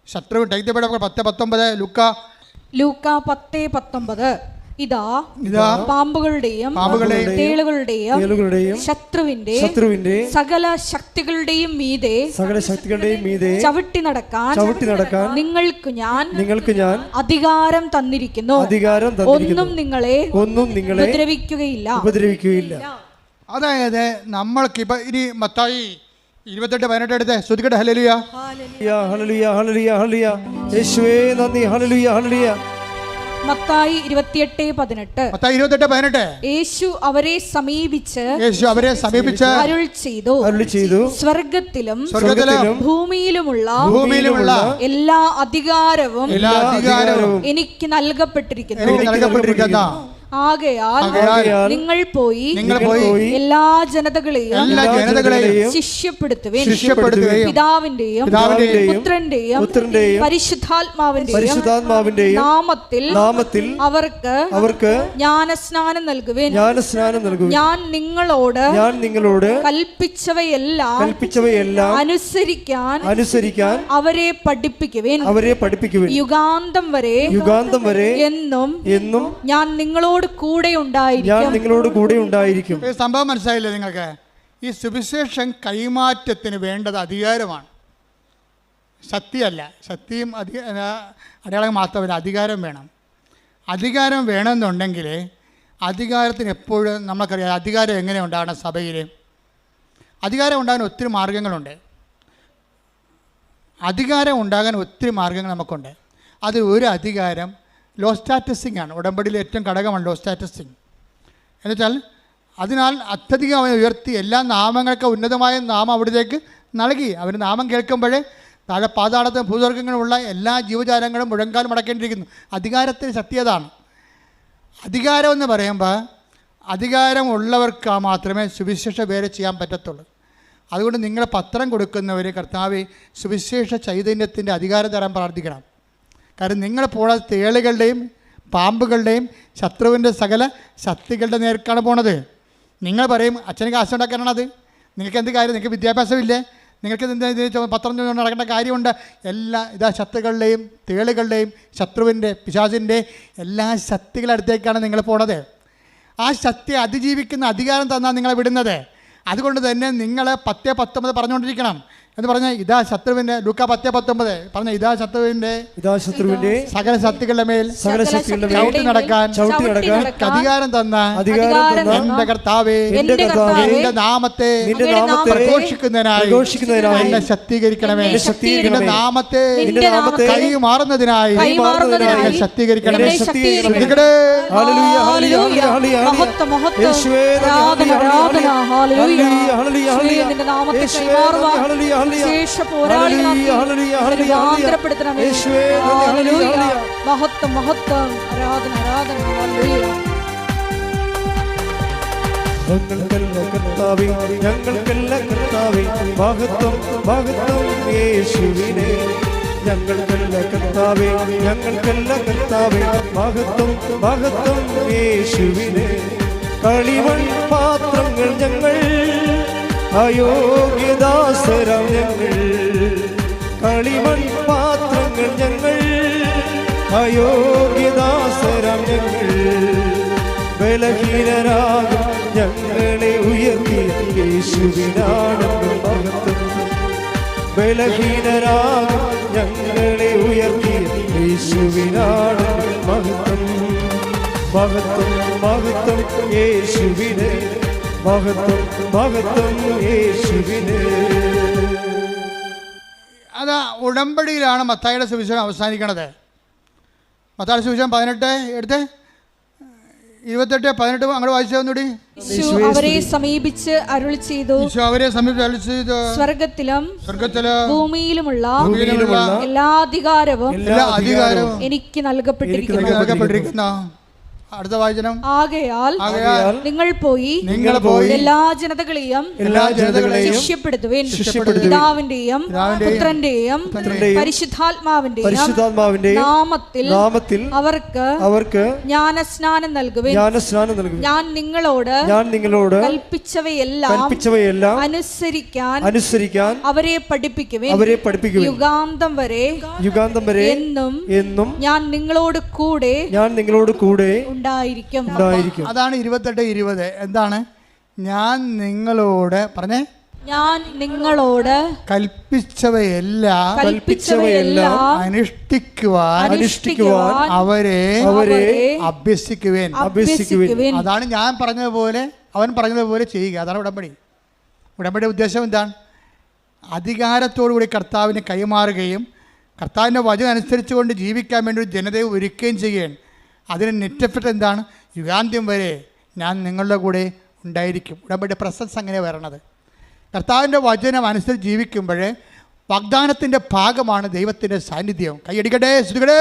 ശത്രു. 10:19 ലൂക്ക 10:19 ഇതാ പാമ്പുകളുടെയും തേളുകളുടെയും ശത്രുവിന്റെ സകല ശക്തികളുടെയും മീതെ ചവിട്ടി നടക്കാൻ നിങ്ങൾക്ക് ഞാൻ അധികാരം തന്നിരിക്കുന്നു. ഒന്നും നിങ്ങളെ ഉപദ്രവിക്കുകയില്ല. അതായത് നമ്മൾക്കിപ്പോൾ ഇനി മത്തായി 28:18 എടുത്ത് ശ്രുതിക്കട്ടെ. ഹല്ലേലൂയ, ഹല്ലേലൂയ, ഹല്ലേലൂയ, ഹല്ലേലൂയ. യേശുവേ നന്ദി. ഹല്ലേലൂയ, ഹല്ലേലൂയ. മത്തായി 28:18 യേശു അവരെ സമീപിച്ച് അരുൾ ചെയ്തു, സ്വർഗത്തിലും ഭൂമിയിലുമുള്ള എല്ലാ അധികാരവും എനിക്ക് നൽകപ്പെട്ടിരിക്കുന്നു. ആകയാൽ നിങ്ങൾ പോയി എല്ലാ ജനതകളെയും ശിഷ്യപ്പെടുത്തുവിൻ. പിതാവിന്റെയും പുത്രന്റെയും പരിശുദ്ധാത്മാവിന്റെയും നാമത്തിൽ അവർക്ക് ജ്ഞാനസ്നാനം നൽകുവിൻ. ഞാൻ നിങ്ങളോട് കൽപ്പിച്ചവയെല്ലാം അനുസരിക്കാൻ അവരെ പഠിപ്പിക്കുവിൻ. യുഗാന്തം വരെ എന്നും ഞാൻ നിങ്ങളോട് കൂടെ ഉണ്ടായിരിക്കും. സംഭവം മനസ്സിലായില്ലേ നിങ്ങൾക്ക്? ഈ സുവിശേഷം കൈമാറ്റത്തിന് വേണ്ടത് അധികാരമാണ്, ശക്തിയല്ല. ശക്തിയും അടയാളം മാത്രമല്ല, അധികാരം വേണം. അധികാരം വേണമെന്നുണ്ടെങ്കിൽ അധികാരത്തിന് എപ്പോഴും നമുക്കറിയാം അധികാരം എങ്ങനെ ഉണ്ടാകണം. സഭയിൽ അധികാരം ഉണ്ടാകാൻ ഒത്തിരി മാർഗങ്ങളുണ്ട്. അധികാരം ഉണ്ടാകാൻ ഒത്തിരി മാർഗങ്ങൾ നമുക്കുണ്ട്. അത് ഒരു അധികാരം ലോ സ്റ്റാറ്റസിങ് ആണ്. ഉടമ്പടിയിലെ ഏറ്റവും ഘടകമാണ് ലോ സ്റ്റാറ്റസിങ്. എന്നുവെച്ചാൽ അതിനാൽ അത്യധികം അവനെ ഉയർത്തി എല്ലാ നാമങ്ങൾക്ക് ഉന്നതമായ നാമം അവിടത്തേക്ക് നൽകി. അവന് നാമം കേൾക്കുമ്പോഴേ താഴെ പാതാളത്തും ഭൂസ്വർഗങ്ങളുമുള്ള എല്ലാ ജീവജാലങ്ങളും മുഴങ്കാൽ മടക്കേണ്ടിയിരിക്കുന്നു. അധികാരത്തിന് ശക്തി അതാണ്. അധികാരമെന്ന് പറയുമ്പോൾ അധികാരമുള്ളവർക്ക് മാത്രമേ സുവിശേഷ വേല ചെയ്യാൻ പറ്റത്തുള്ളൂ. അതുകൊണ്ട് നിങ്ങൾ പത്രം കൊടുക്കുന്നവർ കർത്താവേ സുവിശേഷ ചൈതന്യത്തിൻ്റെ അധികാരം തരാൻ പ്രാർത്ഥിക്കണം. കാരണം നിങ്ങൾ പോണത് തേളുകളുടെയും പാമ്പുകളുടെയും ശത്രുവിൻ്റെ സകല ശക്തികളുടെ നേർക്കാണ് പോണത്. നിങ്ങൾ പറയും അച്ഛന് കാശ് ഉണ്ടാക്കാനാണത്. നിങ്ങൾക്ക് എന്ത് കാര്യം? നിങ്ങൾക്ക് വിദ്യാഭ്യാസമില്ലേ? നിങ്ങൾക്ക് എന്താ പത്രം നടക്കേണ്ട കാര്യമുണ്ട്? ഇതാ ശത്രുക്കളുടെയും തേളുകളുടെയും ശത്രുവിൻ്റെ പിശാചിൻ്റെ എല്ലാ ശക്തികളടുത്തേക്കാണ് നിങ്ങൾ പോണത്. ആ ശക്തിയെ അതിജീവിക്കുന്ന അധികാരം തന്നാൽ നിങ്ങളെ വിടുന്നത്. അതുകൊണ്ട് തന്നെ നിങ്ങൾ 10:19 പറഞ്ഞുകൊണ്ടിരിക്കണം എന്ന് പറഞ്ഞാൽ ഇതാ ശത്രുവിൻ്റെ ലൂക്ക 10:19 പറഞ്ഞ ഇതാ ശത്രുവിൻ്റെ സകല ശക്തികളുടെ മേൽ ചവിട്ടി നടക്കാൻ അധികാരം തന്ന എന്റെ കർത്താവേ എന്റെ നാമത്തെ പ്രഘോഷിക്കുന്നതിനായി എന്നെ ശക്തീകരിക്കണമേ. എന്റെ നാമത്തെ കൈ മാറുന്നതിനായി എന്നെ ശക്തീകരിക്കണമേ. ശേഷ പോരാളികളാക്കപ്പെടണമേ. മഹത്വം മഹത്വം ആരാധന ആരാധന. ഞങ്ങൾക്കല്ല കർത്താവേ മഹത്വം മഹത്വം യേശുവിനെ. ഞങ്ങൾക്കല്ല കർത്താവേ മഹത്വം മഹത്വം യേശുവിനെ. കളിമൺ പാത്രങ്ങൾ ഞങ്ങൾ അയോഗ്യദാസരാം ഞങ്ങൾ. കളിമൺ പാത്രങ്ങൾ ഞങ്ങൾ അയോഗ്യദാസരാം ഞങ്ങൾ. ബലഹീനരാകും ഞങ്ങളെ ഉയർത്തിയ യേശുവിനാണെന്ന് മഹത്വം. ബലഹീനരാകും ഞങ്ങളെ ഉയർത്തിയ യേശുവിനാണെന്ന് മഹത്വം. മഹത്വം മഹത്വം യേശുവിനെ. മഹത്വം മഹത്വം യേശുവിനെ. അത് ഉടമ്പടിയിലാണ് മത്തായിയുടെ സുവിശേഷം അവസാനിക്കണത്. മത്തായിയുടെ സുവിശേഷം 18:18 അങ്ങോട്ട് വായിച്ചു തന്നൂടി. അവരെ സമീപിച്ച് അരുളി ചെയ്തു, സ്വർഗത്തിലും ഭൂമിയിലുമുള്ള എല്ലാ അധികാരവും എനിക്ക് നൽകപ്പെട്ടിരിക്കുന്നു. അടുത്ത വാചനം. ആകയാൽ ആകയാൽ നിങ്ങൾ പോയി എല്ലാ ജനതകളെയും ശിഷ്യപ്പെടുത്തുവിൻ. പിതാവിന്റെയും പുത്രന്റെയും പരിശുദ്ധാത്മാവിന്റെയും നാമത്തിൽ അവർക്ക് ജ്ഞാനസ്നാനം നൽകുവിൻ. ഞാൻ നിങ്ങളോട് കൽപ്പിച്ചവയെല്ലാം അനുസരിക്കാൻ അവരെ പഠിപ്പിക്കുവിൻ. യുഗാന്തം വരെ എന്നും ഞാൻ നിങ്ങളോട് കൂടെ ഉണ്ടായിരിക്കും. അതാണ് 28:20. എന്താണ്? ഞാൻ നിങ്ങളോട് പറഞ്ഞേ, ഞാൻ നിങ്ങളോട് കൽപ്പിച്ചവയെല്ലാം അനുഷ്ഠിക്കുവാൻ അവരെ അഭ്യസിക്കുവേൻ. അതാണ് ഞാൻ പറഞ്ഞതുപോലെ അവൻ പറഞ്ഞതുപോലെ ചെയ്യുക. അതാണ് ഉടമ്പടി ഉദ്ദേശം എന്താണ്? അധികാരത്തോടുകൂടി കർത്താവിന് കൈമാറുകയും കർത്താവിൻ്റെ വചനം അനുസരിച്ചുകൊണ്ട് ജീവിക്കാൻ വേണ്ടി ഒരു ജനതയെ ഒരുക്കുകയും ചെയ്യുകയാണ്. അതിന് നെറ്റഫിറ്റ് എന്താണ്? യുഗാന്ത്യം വരെ ഞാൻ നിങ്ങളുടെ കൂടെ ഉണ്ടായിരിക്കും. ഉടമ്പടി പ്രസൻസ് അങ്ങനെ വരണത്. കർത്താവിൻ്റെ വചനം അനുസരിച്ച് ജീവിക്കുമ്പോഴേ വാഗ്ദാനത്തിൻ്റെ ഭാഗമാണ് ദൈവത്തിൻ്റെ സാന്നിധ്യം. കൈയടിക്കട്ടെ, ശ്രുതികടേ.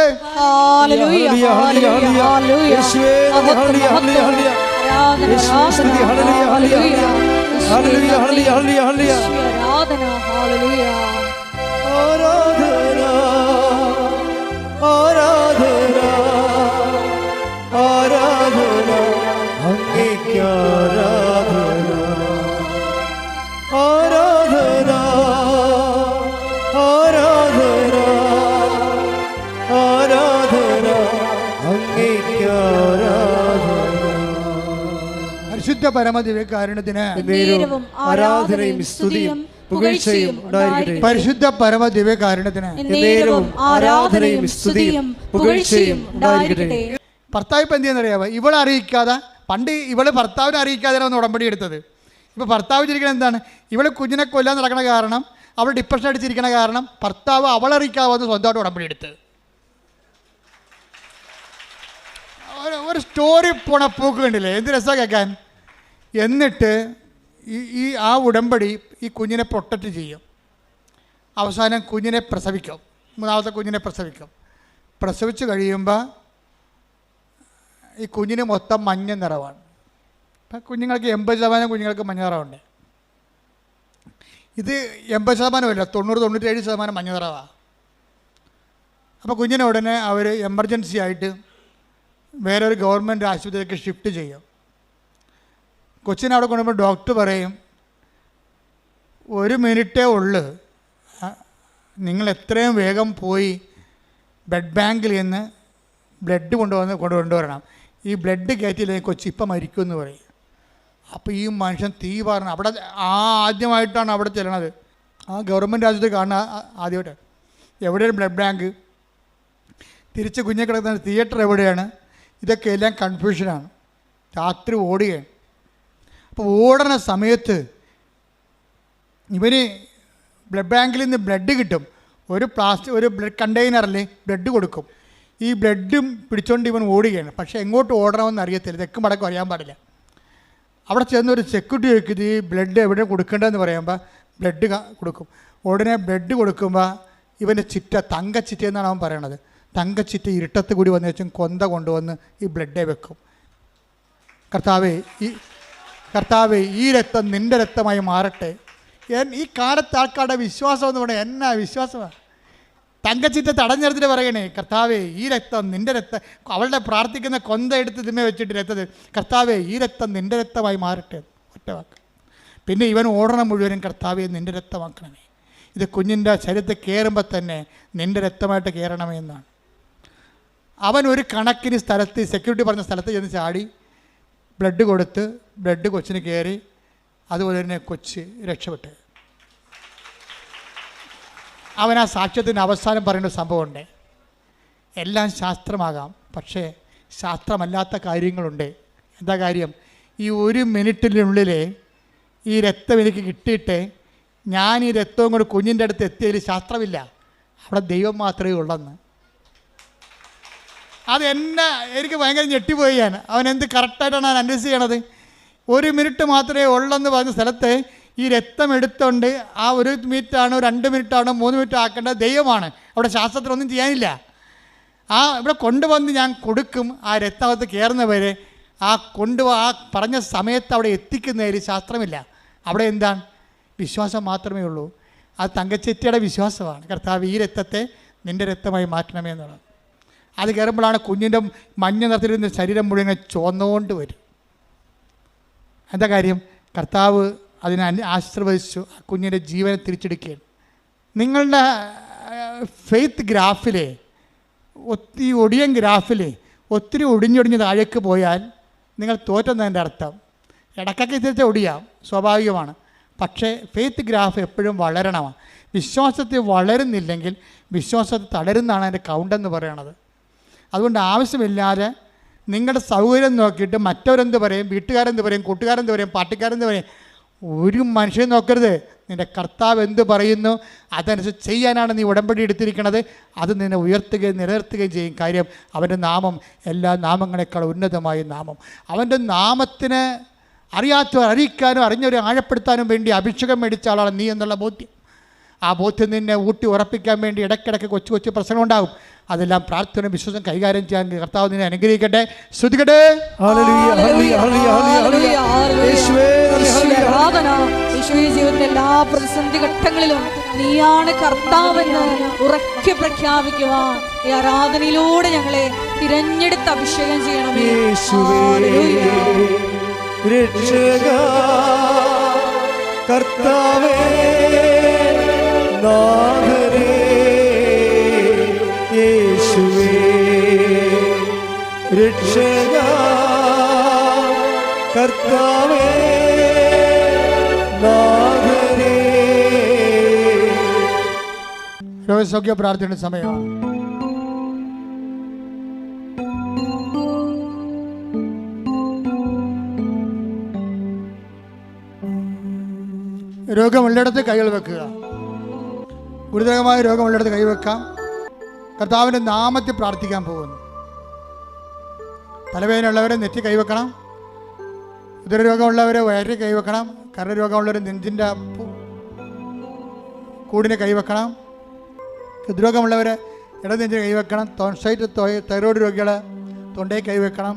പരിശുദ്ധ പരമദിവ്യകാരുണ്യത്തിന് ആരാധനയും സ്തുതിയും പുകഴ്ചയും ഉണ്ടായിരിക്കട്ടെ. പരിശുദ്ധ പരമദിവ്യകാരുണ്യത്തിന് ആരാധനയും സ്തുതിയും പുകഴ്ചയും ഉണ്ടായിരിക്കട്ടെ. ഭർത്താവ് ഇപ്പം എന്തെന്നറിയാമോ? ഇവളെ അറിയിക്കാതെ, പണ്ട് ഇവള് ഭർത്താവിനെ അറിയിക്കാതെയാണ് ഒന്ന് ഉടമ്പടി എടുത്തത്. ഇപ്പോൾ ഭർത്താവ് ചിരിക്കണത് എന്താണ്? ഇവള് കുഞ്ഞിനെ കൊല്ലാൻ നടക്കണ കാരണം, അവൾ ഡിപ്രഷൻ അടിച്ചിരിക്കണ കാരണം ഭർത്താവ് അവളറിയിക്കാവുന്ന സ്വന്തമായിട്ട് ഉടമ്പടി എടുത്ത് ഒരു സ്റ്റോറി പോണ പോക്ക് കണ്ടില്ലേ? എന്ത് രസമാണ് കേൾക്കാൻ. എന്നിട്ട് ഈ ആ ഉടമ്പടി ഈ കുഞ്ഞിനെ പ്രൊട്ടക്റ്റ് ചെയ്യും. അവസാനം കുഞ്ഞിനെ പ്രസവിക്കും. മൂന്നാമത്തെ കുഞ്ഞിനെ പ്രസവിച്ച് കഴിയുമ്പോൾ ഈ കുഞ്ഞിന് മൊത്തം മഞ്ഞ നിറവാണ്. ഇപ്പം കുഞ്ഞുങ്ങൾക്ക് 80% കുഞ്ഞുങ്ങൾക്ക് മഞ്ഞ നിറമുണ്ട്. ഇത് 80%, 90-97% മഞ്ഞ നിറവാണ്. അപ്പോൾ കുഞ്ഞിനെ ഉടനെ അവർ എമർജൻസി ആയിട്ട് വേറൊരു ഗവൺമെൻറ് ആശുപത്രിയിലേക്ക് ഷിഫ്റ്റ് ചെയ്യും. കൊച്ചിനെ അവിടെ കൊണ്ടുപോകുമ്പോൾ ഡോക്ടർ പറയും, 1 മിനിറ്റേ ഉള്ളു, നിങ്ങൾ എത്രയും വേഗം പോയി ബ്ലഡ് ബാങ്കിൽ നിന്ന് ബ്ലഡ് കൊണ്ടുവരണം. ഈ ബ്ലഡ് കയറ്റിയില്ലെങ്കിൽ കൊച്ചി ഇപ്പം മരിക്കുമെന്ന് പറയും. അപ്പോൾ ഈ മനുഷ്യൻ തീ പറഞ്ഞു അവിടെ ആദ്യമായിട്ടാണ് അവിടെ ചെല്ലണത്. ആ ഗവൺമെൻറ് ആശുപത്രി കാണുന്ന ആദ്യമായിട്ട്. എവിടെയാണ് ബ്ലഡ് ബാങ്ക്? തിരിച്ച് കുഞ്ഞെ കിടക്കുന്ന തിയേറ്റർ എവിടെയാണ്? ഇതൊക്കെ എല്ലാം കൺഫ്യൂഷനാണ്. രാത്രി ഓടുകയാണ്. അപ്പോൾ ഓടുന്ന സമയത്ത് ഇവന് ബ്ലഡ് ബാങ്കിൽ നിന്ന് ബ്ലഡ് കിട്ടും. ഒരു ബ്ലഡ് കണ്ടെയ്നറിൽ ബ്ലഡ് കൊടുക്കും. ഈ ബ്ലഡും പിടിച്ചുകൊണ്ട് ഇവൻ ഓടുകയാണ്. പക്ഷേ എങ്ങോട്ട് ഓടണമെന്ന് അറിയത്തില്ല, തെക്കും വടക്കും അറിയാൻ പാടില്ല. അവിടെ ചെന്നൊരു സെക്യൂരിറ്റി ചോദിക്കുന്നത് ഈ ബ്ലഡ് എവിടെ കൊടുക്കേണ്ടതെന്ന് പറയുമ്പോൾ ബ്ലഡ് കൊടുക്കും. ഉടനെ ബ്ലഡ് കൊടുക്കുമ്പോൾ ഇവൻ്റെ ചിറ്റ തങ്കച്ചിറ്റ എന്നാണ് അവൻ പറയണത്. തങ്കച്ചിറ്റ ഇരുട്ടത്ത് കൂടി വന്നു വെച്ചും കൊന്ത കൊണ്ടുവന്ന് ഈ ബ്ലഡേ വെക്കും. കർത്താവേ ഈ രക്തം നിൻ്റെ രക്തമായി മാറട്ടെ. ഈ കാലത്ത് ആൾക്കാരുടെ വിശ്വാസം എന്ന് പറഞ്ഞാൽ എന്നാ വിശ്വാസമാണ്. തങ്കച്ചിറ്റ തടഞ്ഞെടുത്തിട്ട് പറയണേ, കർത്താവേ ഈ രക്തം നിൻ്റെ രക്തം. അവളുടെ പ്രാർത്ഥിക്കുന്ന കൊന്ത എടുത്ത് ഇതിമേ വെച്ചിട്ട് രക്തത്, കർത്താവേ ഈ രക്തം നിൻ്റെ രക്തമായി മാറട്ടെ. ഒറ്റ വാക്ക്. പിന്നെ ഇവൻ ഓടണം മുഴുവനും, കർത്താവേ നിൻ്റെ രക്തമാക്കണമേ. ഇത് കുഞ്ഞിൻ്റെ ശരീരത്തിൽ കയറുമ്പോൾ തന്നെ നിൻ്റെ രക്തമായിട്ട് കയറണമേ എന്നാണ്. അവൻ ഒരു കണക്കിന് സ്ഥലത്ത്, സെക്യൂരിറ്റി പറഞ്ഞ സ്ഥലത്ത് ചെന്ന് ചാടി ബ്ലഡ് കൊടുത്ത് ബ്ലഡ് കൊച്ചിന് കയറി. അതുപോലെ തന്നെ കൊച്ച് രക്ഷപ്പെട്ട്. അവൻ ആ സാക്ഷ്യത്തിൻ്റെ അവസാനം പറയുന്ന സംഭവമുണ്ട്. എല്ലാം ശാസ്ത്രമാകാം, പക്ഷേ ശാസ്ത്രമല്ലാത്ത കാര്യങ്ങളുണ്ട്. എന്താ കാര്യം? ഈ 1 മിനിറ്റിനുള്ളിൽ ഈ രക്തം എനിക്ക് കിട്ടിയിട്ട് ഞാൻ ഈ രക്തവും കൊണ്ട് കുഞ്ഞിൻ്റെ അടുത്ത് എത്തിയതിൽ ശാസ്ത്രമില്ല, അവിടെ ദൈവം മാത്രമേ ഉള്ളെന്ന്. എനിക്ക് ഭയങ്കര ഞെട്ടിപ്പോയി ഞാൻ. അവൻ എന്ത് കറക്റ്റായിട്ടാണ് ഞാൻ അനലൈസ് ചെയ്യണത്. 1 മിനിറ്റ് മാത്രമേ ഉള്ളെന്ന് പറഞ്ഞ സ്ഥലത്ത് ഈ രക്തം എടുത്തുകൊണ്ട് ആ 1 മിനിറ്റാണോ 2 മിനിറ്റാണോ 3 മിനിറ്റ് ആക്കേണ്ടത് ദൈവമാണ്. അവിടെ ശാസ്ത്രത്തിലൊന്നും ചെയ്യാനില്ല. ഇവിടെ കൊണ്ടുവന്ന് ഞാൻ കൊടുക്കും, ആ രക്തകത്ത് കയറുന്നവരെ ആ പറഞ്ഞ സമയത്ത് അവിടെ എത്തിക്കുന്നതിൽ ശാസ്ത്രമില്ല. അവിടെ എന്താണ്? വിശ്വാസം മാത്രമേ ഉള്ളൂ. അത് തങ്കച്ചെറ്റിയുടെ വിശ്വാസമാണ്. കർത്താവ്, ഈ രക്തത്തെ നിൻ്റെ രക്തമായി മാറ്റണമേ എന്നുള്ളത്. അത് കയറുമ്പോഴാണ് കുഞ്ഞിൻ്റെ മഞ്ഞ നിറത്തിലിരുന്ന ശരീരം മുഴുവൻ ചുവന്നുകൊണ്ട് വരും. എന്താ കാര്യം? കർത്താവ് അതിനെ ആശീർവദിച്ചു, ആ കുഞ്ഞിൻ്റെ ജീവനെ തിരിച്ചെടുക്കുകയാണ്. നിങ്ങളുടെ ഫെയ്ത്ത് ഗ്രാഫിലെ ഒടിയൻ ഗ്രാഫിൽ ഒത്തിരി ഒടിഞ്ഞൊടിഞ്ഞ് താഴേക്ക് പോയാൽ നിങ്ങൾ തോറ്റെന്നതിൻ്റെ അർത്ഥം. ഇടയ്ക്കൊക്കെ തിരിച്ച് ഒടിയാം, സ്വാഭാവികമാണ്. പക്ഷേ ഫെയ്ത്ത് ഗ്രാഫ് എപ്പോഴും വളരണമാണ്. വിശ്വാസത്തിൽ വളരുന്നില്ലെങ്കിൽ വിശ്വാസത്തിൽ തളരുന്നതാണ് അതിൻ്റെ കൗണ്ടെന്ന് പറയണത്. അതുകൊണ്ട് ആവശ്യമില്ലാതെ നിങ്ങളുടെ സൗകര്യം നോക്കിയിട്ട് മറ്റവരെന്ത് പറയും, വീട്ടുകാരെന്ത് പറയും, കൂട്ടുകാരെന്ത് പറയും, പാർട്ടിക്കാരെന്ത് പറയും, ഒരു മനുഷ്യൻ നോക്കരുത്. നിൻ്റെ കർത്താവ് എന്ത് പറയുന്നു അതനുസരിച്ച് ചെയ്യാനാണ് നീ ഉടമ്പടി എടുത്തിരിക്കുന്നത്. അത് നിന്നെ ഉയർത്തുകയും നിലനിർത്തുകയും ചെയ്യും. കാര്യം അവൻ്റെ നാമം എല്ലാ നാമങ്ങളെക്കാൾ ഉന്നതമായ നാമം. അവൻ്റെ നാമത്തിന് അറിയാത്തവർ അറിയിക്കാനും അറിഞ്ഞവരെ ആഴപ്പെടുത്താനും വേണ്ടി അഭിഷേകം മേടിച്ച ആളാണ് നീ എന്നുള്ള ബോധ്യം. ആ ബോധ്യം നിന്നെ ഊട്ടി ഉറപ്പിക്കാൻ വേണ്ടി ഇടയ്ക്കിടയ്ക്ക് കൊച്ചു കൊച്ചു പ്രശ്നങ്ങൾ ഉണ്ടാകും. അതെല്ലാം പ്രാർത്ഥന വിശ്വാസം കൈകാര്യം ചെയ്യാൻ കർത്താവ് നിന്നെ അനുഗ്രഹിക്കട്ടെ. ശ്രുതികട്ടെ. ജീവിതത്തിലെ എല്ലാ പ്രതിസന്ധി ഘട്ടങ്ങളിലും നീയാണ് കർത്താവെന്ന് ഉറക്കെ പ്രഖ്യാപിക്കുവാൻ ഈ ആരാധനയിലൂടെ ഞങ്ങളെ തിരഞ്ഞെടുത്ത് അഭിഷേകം ചെയ്യണമേ. കർത്താവേ, നാഥനേ, യേശുവേ, രക്ഷകാ, കർത്താവേ, നാഥനേ. രോഗസൗഖ്യ പ്രാർത്ഥനയുടെ സമയമാണ്. രോഗമുള്ളിടത്ത് കൈകൾ വെക്കുക. ഗുരുതരമായ രോഗമുള്ളിടത്ത് കൈവെക്കാം. കർത്താവിൻ്റെ നാമത്തിൽ പ്രാർത്ഥിക്കാൻ പോകുന്നു. തലവേദനയുള്ളവരെ നെറ്റി കൈവെക്കണം. ഉദരരോഗമുള്ളവരെ വയറിൽ കൈവെക്കണം. കരരോഗമുള്ളവർ നെഞ്ചിൻ്റെ കൂടിനെ കൈവെക്കണം. ഹൃദ്രോഗമുള്ളവർ ഇടനെഞ്ചിന് കൈവെക്കണം. തൈറോയ്ഡ് രോഗികൾ തൊണ്ടയിൽ കൈവെക്കണം.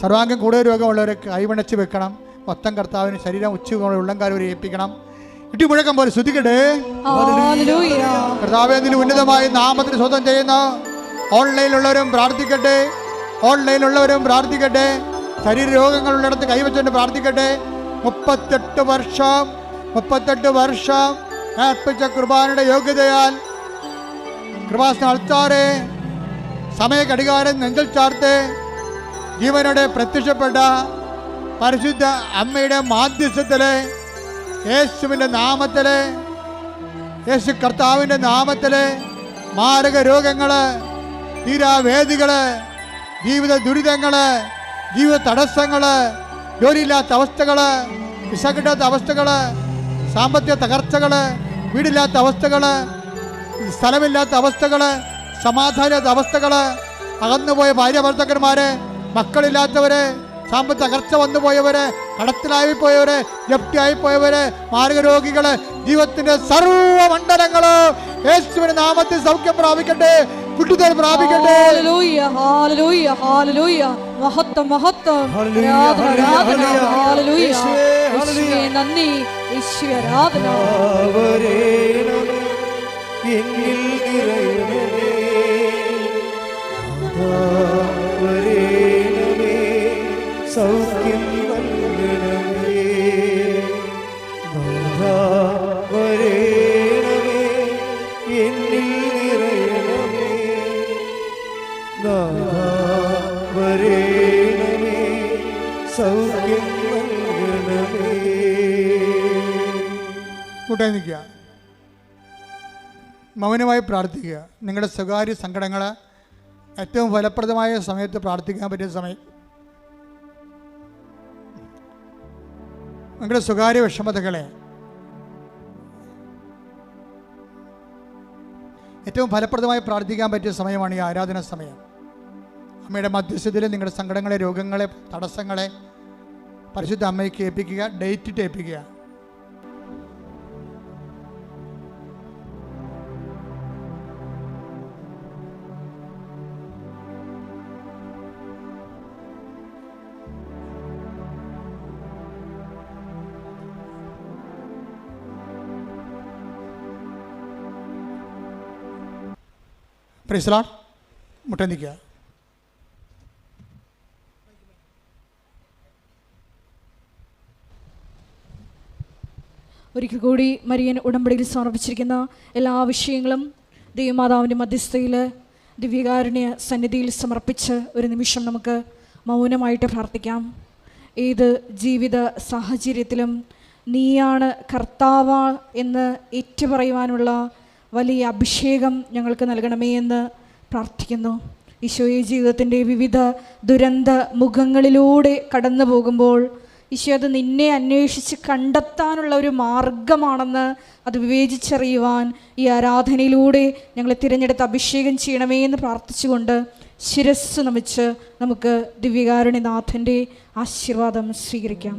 സർവാംഗം കൂടുതൽ രോഗമുള്ളവരെ കൈവണച്ച് വെക്കണം. മൊത്തം കർത്താവിന് ശരീരം ഉച്ചകൊണ്ട് ഉള്ളംകാലം വരെ ഏൽപ്പിക്കണം. ഇടിമുഴക്കം പോലെ ശ്രുതിക്കട്ടെ. കർത്താവേ, നിന്റെ ഉന്നതമായ നാമത്തിന് സ്വന്തം ചെയ്യുന്ന ഓൺലൈനിലുള്ളവരും പ്രാർത്ഥിക്കട്ടെ. ഓൺലൈനിലുള്ളവരും പ്രാർത്ഥിക്കട്ടെ. ശരീരരോഗങ്ങളുള്ളിടത്ത് കൈവച്ചുകൊണ്ട് പ്രാർത്ഥിക്കട്ടെ. 38 വർഷം ഏർപ്പിച്ച കുർബാനയുടെ യോഗ്യതയാൽ കൃപാസന അൾത്താരെ സമയ ഘടികാരം നെഞ്ചിൽ ചാർത്ത് ജീവനോടെ പ്രത്യക്ഷപ്പെട്ട പരിശുദ്ധ അമ്മയുടെ മാധ്യസ്ഥത്തില് യേശുവിൻ്റെ നാമത്തില്, യേശു കർത്താവിൻ്റെ നാമത്തില് മാരക രോഗങ്ങള്, തീരാവേദികള്, ജീവിത ദുരിതങ്ങള്, ജീവിത തടസ്സങ്ങള്, ജോലിയില്ലാത്ത അവസ്ഥകള്, വിസ കിട്ടാത്ത അവസ്ഥകള്, സാമ്പത്തിക തകർച്ചകള്, വീടില്ലാത്ത അവസ്ഥകള്, സ്ഥലമില്ലാത്ത അവസ്ഥകള്, സമാധാനമില്ലാത്ത അവസ്ഥകള്, അകന്നുപോയ ഭാര്യ ഭർത്താക്കന്മാര്, മക്കളില്ലാത്തവര്, സാമ്പത്തിക തകർച്ച വന്നുപോയവര്, കടത്തിലായിപ്പോയവര്, ജപ്തിയായിപ്പോയവര്, മാരകരോഗികള്, ജീവിതത്തിന്റെ സർവ്വമണ്ഡലങ്ങള് യേശുവിന്റെ നാമത്തിൽ സൗഖ്യം പ്രാപിക്കട്ടെ, വിടുതൽ പ്രാപിക്കട്ടെ. നന്ദി. സൗഖ്യം നൽകണമേ, നാഥാ വരേണമേ, എന്നിൽ നിറയണമേ, നാഥാ വരേണമേ, സൗഖ്യം നൽകണമേ. കൂട്ടായി നിൽക്കുക, മൗനമായി പ്രാർത്ഥിക്കുക. നിങ്ങളുടെ സ്വകാര്യ സങ്കടങ്ങൾ ഏറ്റവും ഫലപ്രദമായ സമയത്ത് പ്രാർത്ഥിക്കാൻ പറ്റിയ സമയം. നിങ്ങളുടെ സ്വകാര്യ വിഷമതകളെ ഏറ്റവും ഫലപ്രദമായി പ്രാർത്ഥിക്കാൻ പറ്റിയ സമയമാണ് ഈ ആരാധന സമയം. അമ്മയുടെ മധ്യസ്ഥതയിൽ നിങ്ങളുടെ സങ്കടങ്ങളെ, രോഗങ്ങളെ, തടസ്സങ്ങളെ പരിശുദ്ധ അമ്മയ്ക്ക് ഏൽപ്പിക്കുക. ഡേറ്റിട്ട് ഏൽപ്പിക്കുക. Praise the Lord. മുട്ട നിൽക്കുക. ഒരിക്കൽ കൂടി മരിയൻ ഉടമ്പടിയിൽ സമർപ്പിച്ചിരിക്കുന്ന എല്ലാ വിഷയങ്ങളും ദൈവമാതാവിൻ്റെ മധ്യസ്ഥയിൽ ദിവ്യകാരുണ്യ സന്നിധിയിൽ സമർപ്പിച്ച് ഒരു നിമിഷം നമുക്ക് മൗനമായിട്ട് പ്രാർത്ഥിക്കാം. ഏത് ജീവിത സാഹചര്യത്തിലും നീയാണ് കർത്താവ് എന്ന് ഏറ്റുപറയുവാനുള്ള വലിയ അഭിഷേകം ഞങ്ങൾക്ക് നൽകണമേ എന്ന് പ്രാർത്ഥിക്കുന്നു. ഈശോയെ, ജീവിതത്തിൻ്റെ വിവിധ ദുരന്ത മുഖങ്ങളിലൂടെ കടന്നു പോകുമ്പോൾ ഈശോ അത് നിന്നെ അന്വേഷിച്ച് കണ്ടെത്താനുള്ള ഒരു മാർഗമാണെന്ന് അത് വിവേചിച്ചറിയുവാൻ ഈ ആരാധനയിലൂടെ ഞങ്ങളെ തിരഞ്ഞെടുത്ത് അഭിഷേകം ചെയ്യണമേ എന്ന് പ്രാർത്ഥിച്ചുകൊണ്ട് ശിരസ്സ് നമിച്ച് നമുക്ക് ദിവ്യകാരുണ്യനാഥൻ്റെ ആശീർവാദം സ്വീകരിക്കാം.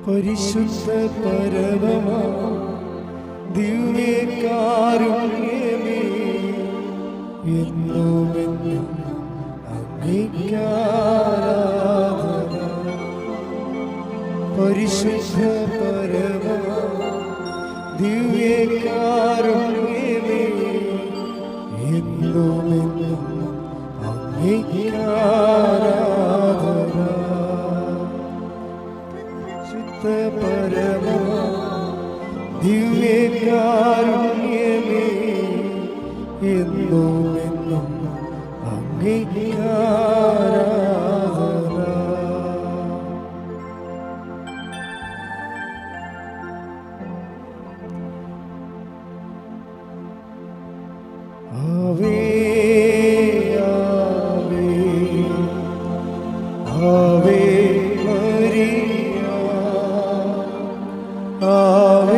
പരിശുദ്ധ പരമമാ ദിവ്യകാരുണ്യമേ, എന്നുമെന്നും അങ്ങേയ്ക്കാരാധന. പരിശുദ്ധ പരമമാ ദിവ്യകാരുണ്യമേ, എന്നുമെന്നും അങ്ങേയ്ക്കാരാധന. പരമമാ ദിവ്യകാരുണ്യമേ, എന്നുമെന്നും അങ്ങേയ്ക്കാരാധന. ആവേ ആവേ ആവേ മരിയ, ആവേ